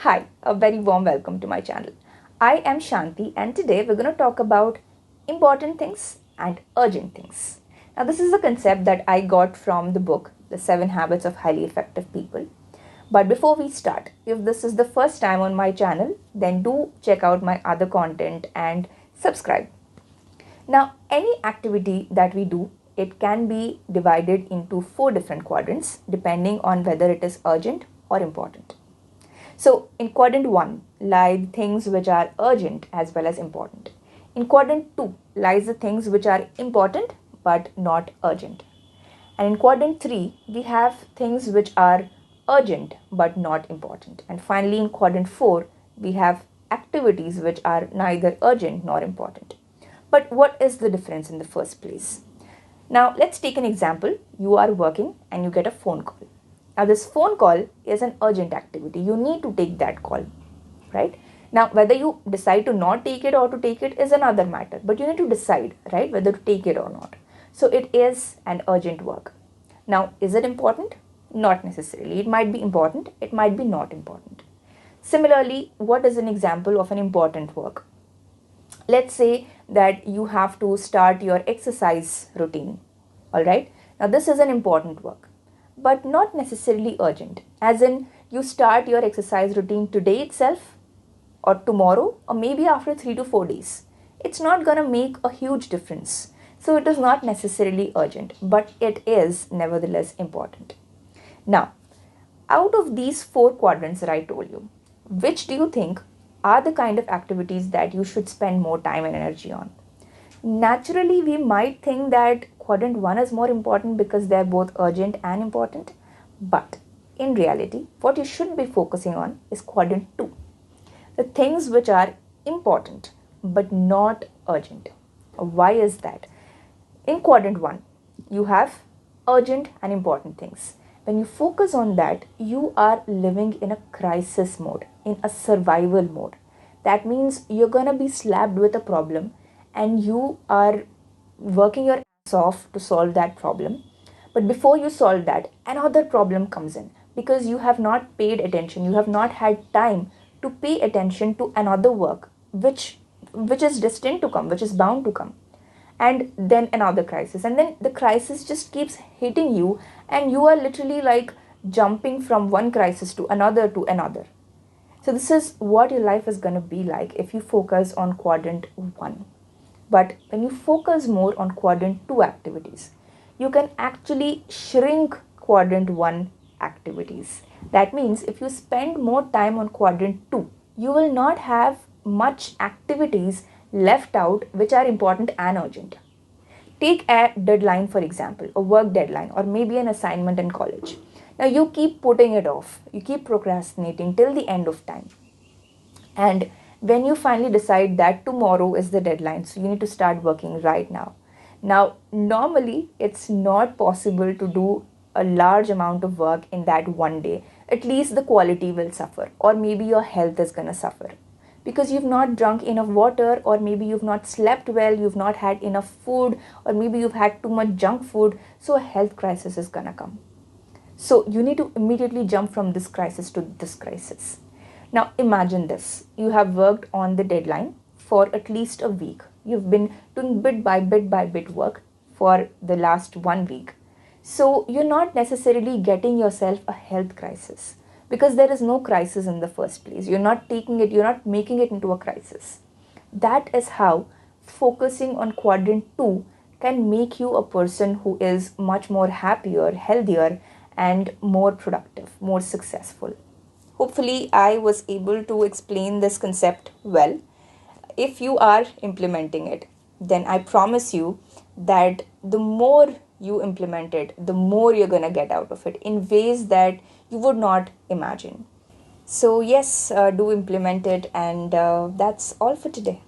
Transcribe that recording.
Hi, a very warm welcome to my channel. I am Shanti and today we're going to talk about important things and urgent things. Now, this is a concept that I got from the book, The 7 Habits of Highly Effective People. But before we start, if this is the first time on my channel, then do check out my other content and subscribe. Now, any activity that we do, it can be divided into 4 different quadrants depending on whether it is urgent or important. So, in quadrant 1 lie things which are urgent as well as important. In quadrant 2 lies the things which are important but not urgent. And in quadrant 3 we have things which are urgent but not important. And finally in quadrant 4 we have activities which are neither urgent nor important. But what is the difference in the first place? Now let's take an example. You are working and you get a phone call. Now, this phone call is an urgent activity. You need to take that call, right? Now, whether you decide to not take it or to take it is another matter. But you need to decide, right, whether to take it or not. So, it is an urgent work. Now, is it important? Not necessarily. It might be important. It might be not important. Similarly, what is an example of an important work? Let's say that you have to start your exercise routine, all right? Now, this is an important work, but not necessarily urgent, as in you start your exercise routine today itself or tomorrow or maybe after 3 to 4 days. It's not going to make a huge difference. So it is not necessarily urgent, but it is nevertheless important. Now, out of these 4 quadrants that I told you, which do you think are the kind of activities that you should spend more time and energy on? Naturally, we might think that quadrant 1 is more important because they are both urgent and important. But in reality, what you should be focusing on is quadrant 2. The things which are important but not urgent. Why is that? In quadrant 1, you have urgent and important things. When you focus on that, you are living in a crisis mode, in a survival mode. That means you're going to be slapped with a problem and you are working your ass off to solve that problem. But before you solve that, another problem comes in because you have not paid attention. You have not had time to pay attention to another work which is destined to come, which is bound to come. And then another crisis. And then the crisis just keeps hitting you and you are literally like jumping from one crisis to another to another. So this is what your life is going to be like if you focus on quadrant 1. But when you focus more on quadrant 2 activities, you can actually shrink quadrant 1 activities. That means if you spend more time on quadrant 2, you will not have much activities left out which are important and urgent. Take a deadline, for example, a work deadline or maybe an assignment in college. Now you keep putting it off, you keep procrastinating till the end of time. And when you finally decide that tomorrow is the deadline, so you need to start working right now. Now, normally it's not possible to do a large amount of work in that one day. At least the quality will suffer, or maybe your health is going to suffer because you've not drunk enough water, or maybe you've not slept well, you've not had enough food, or maybe you've had too much junk food. So a health crisis is going to come. So you need to immediately jump from this crisis to this crisis. Now imagine this. You have worked on the deadline for at least a week. You've been doing bit by bit work for the last 1 week. So you're not necessarily getting yourself a health crisis because there is no crisis in the first place. You're not making it into a crisis. That is how focusing on quadrant 2 can make you a person who is much more happier, healthier, and more productive, more successful. Hopefully, I was able to explain this concept well. If you are implementing it, then I promise you that the more you implement it, the more you're going to get out of it in ways that you would not imagine. So yes, do implement it, and that's all for today.